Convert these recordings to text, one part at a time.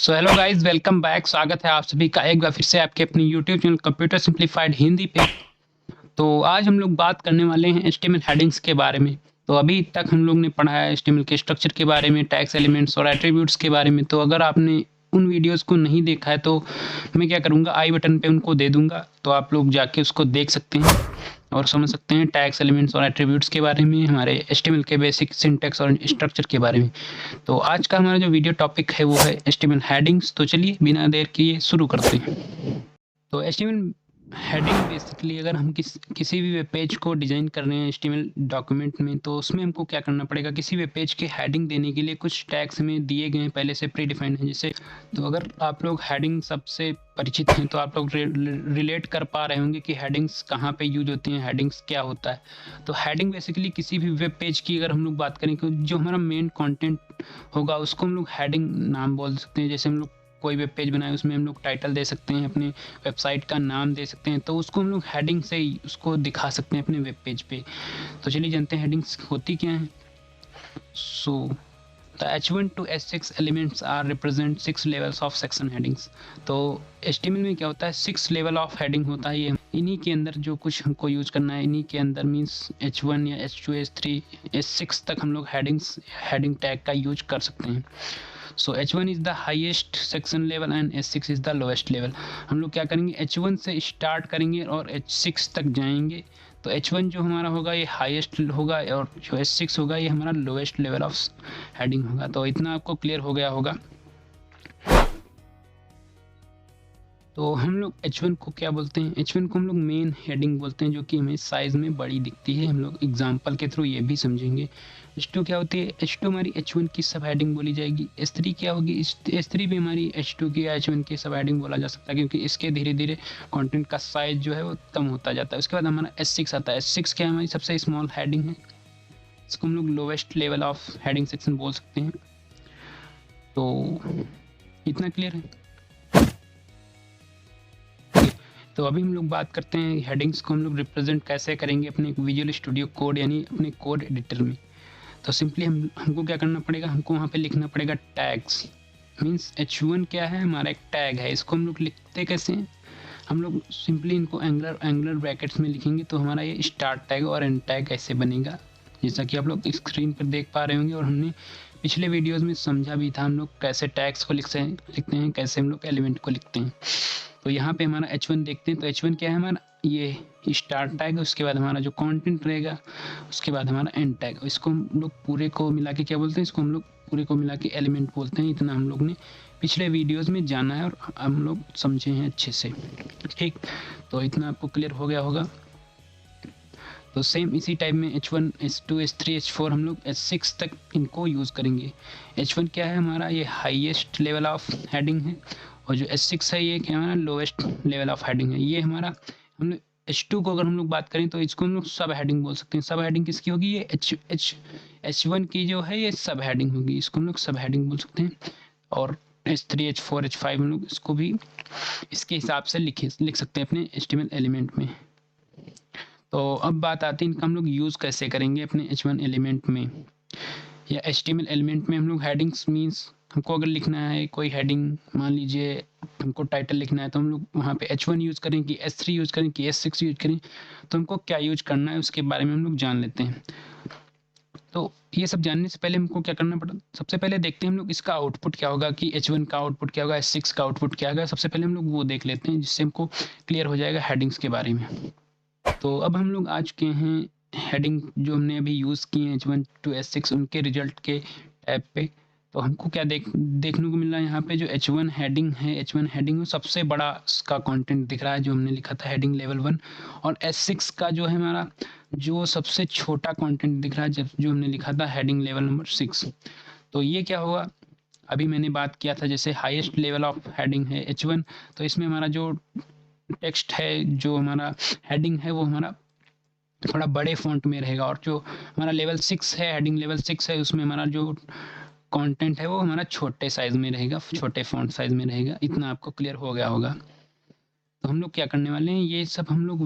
So hello guys, welcome back. स्वागत है आप सभी का एक बार फिर से आपके अपनी YouTube channel computer simplified Hindi पे। तो आज हम लोग बात करने वाले हैं एचटीएमएल हेडिंग्स के बारे में। तो अभी तक हम लोग ने पढ़ा है एचटीएमएल के स्ट्रक्चर के बारे में, टैग्स, एलिमेंट्स और एट्रीब्यूट्स के बारे में। तो अगर आपने उन वीडियोस को नहीं देखा है तो मैं क्या करूँगा, आई बटन पे उनको दे दूँगा, तो आप लोग जाके उसको देख सकते हैं और समझ सकते हैं टैग्स, एलिमेंट्स और एट्रीब्यूट्स के बारे में, हमारे एचटीएमएल के बेसिक सिंटैक्स और स्ट्रक्चर के बारे में। तो आज का हमारा जो वीडियो टॉपिक है वो है एचटीएमएल हेडिंग्स। तो चलिए बिना देर किए शुरू करते हैं। तो एचटीएमएल हेडिंग बेसिकली अगर हम किसी भी वेब पेज को डिज़ाइन कर रहे हैं एचटीएमएल डॉक्यूमेंट में, तो उसमें हमको क्या करना पड़ेगा, किसी वेब पेज के हेडिंग देने के लिए कुछ टैग्स हमें दिए गए हैं, पहले से प्री डिफाइंड है। जैसे तो अगर आप लोग हेडिंग सबसे परिचित हैं तो आप लोग रिलेट कर पा रहे होंगे कि हेडिंग्स कहाँ पे यूज होती हैं, हेडिंग्स क्या होता है। तो हेडिंग बेसिकली किसी भी वेब पेज की अगर हम लोग बात करें कि जो हमारा मेन कंटेंट होगा उसको हम लोग हेडिंग नाम बोल सकते हैं। जैसे हम लोग कोई वेब पेज बनाए, उसमें हम लोग टाइटल दे सकते हैं, अपने वेबसाइट का नाम दे सकते हैं, तो उसको हम लोग हेडिंग से ही उसको दिखा सकते हैं अपने वेब पेज पे। तो चलिए जानते हैं हेडिंग्स होती क्या हैं। So the H1 to H6 elements are represent 6 levels of section headings। तो HTML में क्या होता है, 6 लेवल ऑफ हेडिंग होता है। ये इन्हीं के अंदर जो कुछ हमको यूज करना है, इन्हीं के अंदर मीन्स H1 या H2 H3 H6 तक हम लोग हेडिंग टैग का यूज कर सकते हैं। सो H1 is the highest section level and H6 is the lowest level. हम लोग क्या करेंगे, H1 से स्टार्ट करेंगे और H6 तक जाएंगे। तो H1 जो हमारा होगा ये हाईएस्ट होगा और जो H6 होगा ये हमारा लोएस्ट लेवल ऑफ हेडिंग होगा। तो इतना आपको क्लियर हो गया होगा। तो हम लोग H1 को क्या बोलते हैं, H1 को हम लोग मेन हेडिंग बोलते हैं, जो कि हमें साइज़ में बड़ी दिखती है। हम लोग एग्जांपल के थ्रू ये भी समझेंगे। H2 क्या होती है, H2 हमारी H1 की सब हेडिंग बोली जाएगी। S3 क्या होगी, S3 भी हमारी H2 की या H1 की सब हेडिंग बोला जा सकता है, क्योंकि इसके धीरे धीरे कंटेंट का साइज जो है वो कम होता जाता है। उसके बाद हमारा S6 आता है। S6 क्या है, हमारी सबसे स्मॉल हेडिंग है। इसको हम लोग lowest level of heading section बोल सकते हैं। तो इतना क्लियर है। तो अभी हम लोग बात करते हैं हेडिंग्स को हम लोग रिप्रेजेंट कैसे करेंगे अपने विजुअल स्टूडियो कोड यानी अपने कोड एडिटर में। तो सिंपली हमको क्या करना पड़ेगा, हमको वहाँ पे लिखना पड़ेगा टैग्स। मीन्स H1 क्या है, हमारा एक टैग है। इसको हम लोग लिखते कैसे हैं, हम लोग सिंपली इनको एंगुलर ब्रैकेट्स में लिखेंगे तो हमारा ये स्टार्ट टैग और एंड टैग ऐसे बनेगा, जैसा कि आप लोग स्क्रीन पर देख पा रहे होंगे। और हमने पिछले वीडियोज़ में समझा भी था हम लोग कैसे टैग्स को लिखते हैं, कैसे हम लोग एलिमेंट को लिखते हैं। तो यहाँ पे हमारा H1 देखते हैं। तो H1 क्या है, हमारा ये स्टार्ट टैग है। उसके बाद हमारा जो कंटेंट रहेगा, उसके बाद हमारा एंड टैग। इसको हम लोग पूरे को मिला के क्या बोलते हैं, इसको हम लोग पूरे को मिला के एलिमेंट बोलते हैं। इतना हम लोग ने पिछले वीडियोस में जाना है और हम लोग समझे हैं अच्छे से। ठीक, तो इतना आपको क्लियर हो गया होगा। तो सेम इसी टाइप में H1 H2 H3 H4 हम लोग H6 तक इनको यूज़ करेंगे। H1 क्या है, हमारा ये हाईएस्ट लेवल ऑफ हेडिंग है, और जो H6 है ये क्या हमारा लोएस्ट लेवल ऑफ हेडिंग है। ये हमारा हम लोग H2 को अगर हम लोग बात करें तो इसको हम लोग सब हेडिंग बोल सकते हैं। सब हेडिंग किसकी होगी, ये H1 की जो है ये सब हेडिंग होगी, इसको हम लोग सब हेडिंग बोल सकते हैं। और H3 H4 H5 हम लोग इसको भी इसके हिसाब से लिख सकते हैं अपने HTML एलिमेंट में। तो अब बात आती है इनका हम लोग यूज़ कैसे करेंगे अपने H1 एलिमेंट में या HTML एलिमेंट में। हम लोग हेडिंग्स मीन्स हमको अगर लिखना है कोई हेडिंग, मान लीजिए हमको टाइटल लिखना है, तो हम लोग वहाँ पे H1 यूज़ करें कि S3 यूज़ करें कि S6 यूज़ करें, तो हमको क्या यूज़ करना है उसके बारे में हम लोग जान लेते हैं। तो ये सब जानने से पहले हमको क्या करना पड़ा, सबसे पहले देखते हैं हम लोग इसका आउटपुट क्या होगा, कि H1 का आउटपुट क्या होगा, H6 का आउटपुट क्या होगा। सबसे पहले हम लोग वो देख लेते हैं, जिससे हमको क्लियर हो जाएगा हेडिंग्स के बारे में। तो अब हम लोग आ चुके हैं हेडिंग जो हमने अभी यूज़ की हैं H1 to H6 उनके रिजल्ट के टैब पे। तो हमको क्या देखने को मिल रहा है, यहाँ पे जो H1 हेडिंग है, H1 हेडिंग में सबसे बड़ा उसका कंटेंट दिख रहा है, जो हमने लिखा था हेडिंग लेवल 1। और H6 का जो है हमारा जो सबसे छोटा कंटेंट दिख रहा है, जो हमने लिखा था हेडिंग लेवल नंबर 6। तो ये क्या होगा, अभी मैंने बात किया था जैसे हाईएस्ट लेवल ऑफ हेडिंग है H1, तो इसमें हमारा जो टेक्स्ट है, जो हमारा हेडिंग है, वो हमारा थोड़ा बड़े फ़ॉन्ट में रहेगा। और जो हमारा लेवल 6 है, हेडिंग लेवल 6 है, उसमें हमारा जो कंटेंट है वो हमारा छोटे साइज़ में रहेगा, छोटे फ़ॉन्ट साइज़ में रहेगा। इतना आपको क्लियर हो गया होगा। तो हम लोग क्या करने वाले हैं, ये सब हम लोग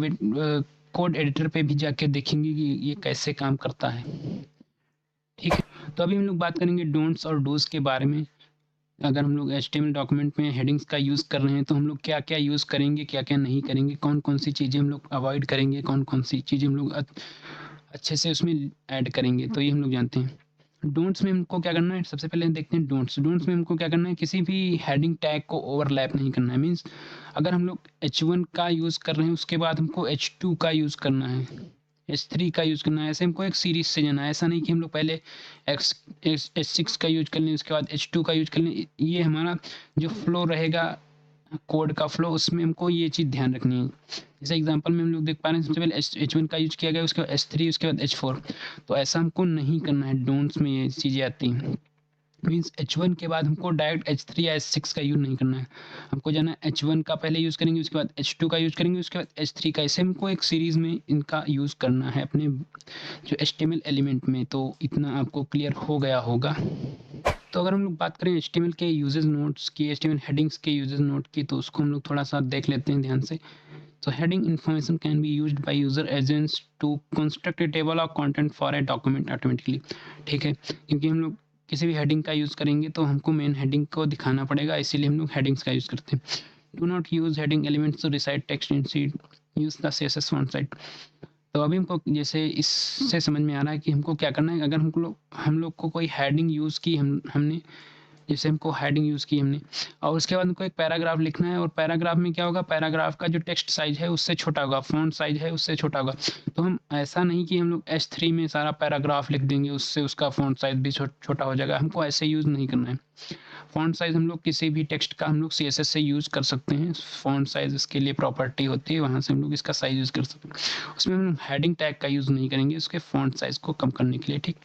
कोड एडिटर पे भी जाके देखेंगे कि ये कैसे काम करता है। ठीक है, तो अभी हम लोग बात करेंगे डोंट्स और डूज़ के बारे में। अगर हम लोग HTML डॉक्यूमेंट में हेडिंग्स का यूज़ कर रहे हैं तो हम लोग क्या क्या यूज़ करेंगे, क्या क्या नहीं करेंगे, कौन कौन सी चीज़ें हम लोग अवॉइड करेंगे, कौन कौन सी चीज़ें हम लोग अच्छे से उसमें ऐड करेंगे, तो ये हम लोग जानते हैं। डोंट्स में हमको क्या करना है, सबसे पहले देखते हैं डोंट्स। डोंट्स में हमको क्या करना है, किसी भी हेडिंग टैग को ओवरलैप नहीं करना है। मीन्स अगर हम लोग H1 का यूज़ कर रहे हैं उसके बाद हमको H2 का यूज़ करना है, H3 का यूज़ करना है, ऐसे हमको एक सीरीज से जाना है। ऐसा नहीं कि हम लोग पहले H6 का यूज कर लें उसके बाद H2 का यूज कर लें। ये हमारा जो फ्लो रहेगा, कोड का फ्लो, उसमें हमको ये चीज़ ध्यान रखनी है। जैसे एग्जांपल में हम लोग देख पा रहे हैं, सबसे पहले H1 का यूज किया गया, उसके बाद H3, उसके बाद H4। तो ऐसा हमको नहीं करना है, डोंट्स में ये चीज़ें आती हैं। मीन्स H1 के बाद हमको डायरेक्ट H3 या H6 का यूज़ नहीं करना है। हमको जाना है H1 का पहले यूज़ करेंगे, उसके बाद H2 का यूज़ करेंगे, उसके बाद H3 का। ऐसे हमको एक सीरीज़ में इनका यूज़ करना है अपने जो HTML एलिमेंट में। तो इतना आपको क्लियर हो गया होगा। तो अगर हम लोग बात करें HTML के यूजेस नोट्स की, HTML हेडिंग्स के यूजेस नोट की, तो उसको हम लोग थोड़ा सा देख लेते हैं ध्यान से। तो heading information can be used by user agents to construct a table of content for a document automatically। ठीक है, क्योंकि हम लोग किसी भी हेडिंग का यूज़ करेंगे तो हमको मेन हेडिंग को दिखाना पड़ेगा, इसीलिए हम लोग हेडिंग्स का यूज़ करते हैं। Do not use heading elements to recite text instead use the CSS font size. तो अभी हमको जैसे इससे समझ में आ रहा है कि हमको क्या करना है। अगर हम लोग को कोई हेडिंग यूज़ की हमने, जैसे हमको हेडिंग यूज़ की हमने, और उसके बाद हमको एक पैराग्राफ लिखना है, और पैराग्राफ में क्या होगा, पैराग्राफ का जो टेक्स्ट साइज़ है उससे छोटा होगा, फ़ॉन्ट साइज़ है उससे छोटा होगा। तो हम ऐसा नहीं कि हम लोग H3 में सारा पैराग्राफ लिख देंगे, उससे उसका फ़ॉन्ट साइज़ भी छोटा हो जाएगा। हमको ऐसे यूज़ नहीं करना है। फ़ॉन्ट साइज़ हम लोग किसी भी टेक्स्ट का हम लोग CSS से यूज़ कर सकते हैं। फ़ॉन्ट साइज़ इसके लिए प्रॉपर्टी होती है, वहाँ से हम लोग इसका साइज़ यूज़ कर सकते हैं। उसमें हम हेडिंग टैग का यूज़ नहीं करेंगे उसके फ़ॉन्ट साइज़ को कम करने के लिए। ठीक,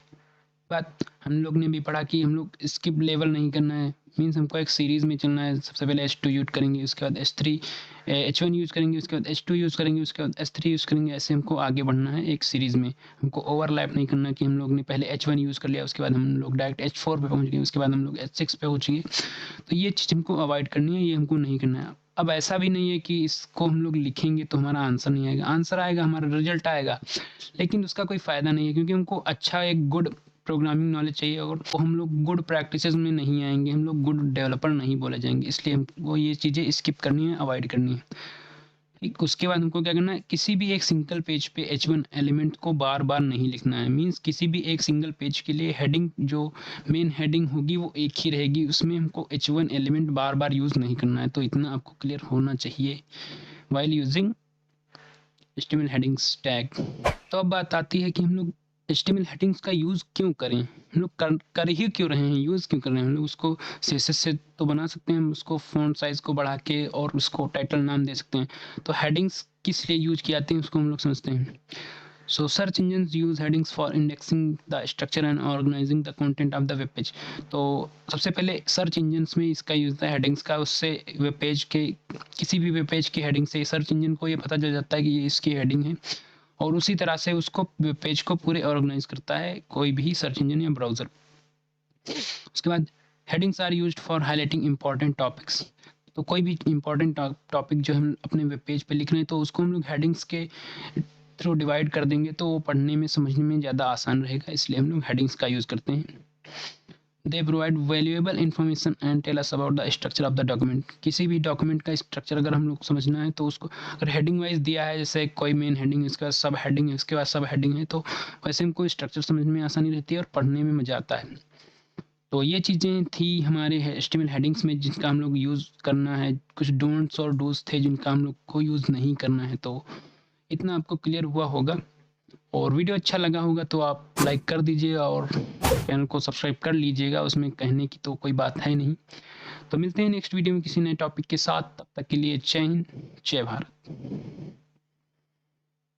बात हम लोग ने भी पढ़ा कि हम लोग स्किप लेवल नहीं करना है। मीन्स हमको एक सीरीज़ में चलना है। सबसे पहले H2 यूज़ करेंगे, उसके बाद H1 यूज़ करेंगे, उसके बाद H2 यूज़ करेंगे, उसके बाद H3 यूज़ करेंगे। ऐसे हमको आगे बढ़ना है एक सीरीज़ में। हमको ओवरलैप नहीं करना कि हम लोग ने पहले H1 यूज़ कर लिया, उसके बाद हम लोग डायरेक्ट H4 पे पहुँच गए, उसके बाद हम लोग H6 पे पहुँच गए। तो ये चीज़ हमको अवॉइड करनी है, ये हमको नहीं करना है। अब ऐसा भी नहीं है कि इसको हम लोग लिखेंगे तो हमारा आंसर नहीं आएगा। आंसर आएगा, हमारा रिजल्ट आएगा, लेकिन उसका कोई फ़ायदा नहीं है, क्योंकि हमको अच्छा एक गुड प्रोग्रामिंग नॉलेज चाहिए, और तो हम लोग गुड प्रैक्टिसेस में नहीं आएंगे, हम लोग गुड डेवलपर नहीं बोले जाएंगे। इसलिए हमको ये चीज़ें स्किप करनी है, अवॉइड करनी है। ठीक, उसके बाद हमको क्या करना है, किसी भी एक सिंगल पेज पे H1 एलिमेंट को बार बार नहीं लिखना है। मीन्स किसी भी एक सिंगल पेज के लिए हेडिंग, जो मेन हेडिंग होगी वो एक ही रहेगी, उसमें हमको H1 एलिमेंट बार बार यूज़ नहीं करना है। तो इतना आपको क्लियर होना चाहिए while using HTML headings tag. तो अब बात आती है कि हम लोग HTML हेडिंग्स का यूज़ क्यों करें। हम लोग कर ही क्यों रहे हैं, यूज़ क्यों कर रहे हैं। हम लोग उसको CSS से तो बना सकते हैं, हम उसको फ़ॉन्ट साइज़ को बढ़ा के और उसको टाइटल नाम दे सकते हैं। तो हेडिंग्स किस लिए यूज़ की जाती हैं उसको हम लोग समझते हैं। So search engines use headings for indexing the structure and organizing the content of the web page. तो सबसे पहले सर्च इंजन्स में इसका यूज़ होता है हेडिंग्स का। उससे वेब पेज के, किसी भी वेब पेज की हेडिंग से सर्च इंजन को ये पता चल जाता है कि ये इसकी हेडिंग है, और उसी तरह से उसको वेब पेज को पूरे ऑर्गेनाइज करता है कोई भी सर्च इंजन या ब्राउज़र। उसके बाद headings are used for highlighting important topics. तो कोई भी इंपॉर्टेंट टॉपिक जो हम अपने वेब पेज पे लिख रहे हैं, तो उसको हम लोग हेडिंग्स के थ्रू डिवाइड कर देंगे, तो वो पढ़ने में समझने में ज़्यादा आसान रहेगा, इसलिए हम लोग हेडिंग्स का यूज़ करते हैं। They provide valuable information and tell us about the structure of the document. किसी भी डॉक्यूमेंट का स्ट्रक्चर अगर हम लोग समझना है, तो उसको अगर हेडिंग वाइज दिया है, जैसे कोई मेन हेडिंग, इसके बाद सब हेडिंग है, इसके बाद सब हेडिंग है, तो वैसे हमको स्ट्रक्चर समझने में आसानी रहती है और पढ़ने में मज़ा आता है। तो ये चीज़ें थी हमारे HTML हेडिंग्स में जिनका हम लोग यूज़ करना है। कुछ डोंट्स और डूज थे जिनका हम लोग को यूज़ नहीं करना है। तो इतना आपको क्लियर हुआ होगा, और वीडियो अच्छा लगा होगा तो आप लाइक कर दीजिएगा और चैनल को सब्सक्राइब कर लीजिएगा। उसमें कहने की तो कोई बात है नहीं। तो मिलते हैं नेक्स्ट वीडियो में किसी नए टॉपिक के साथ। तब तक के लिए जय हिंद, जय भारत।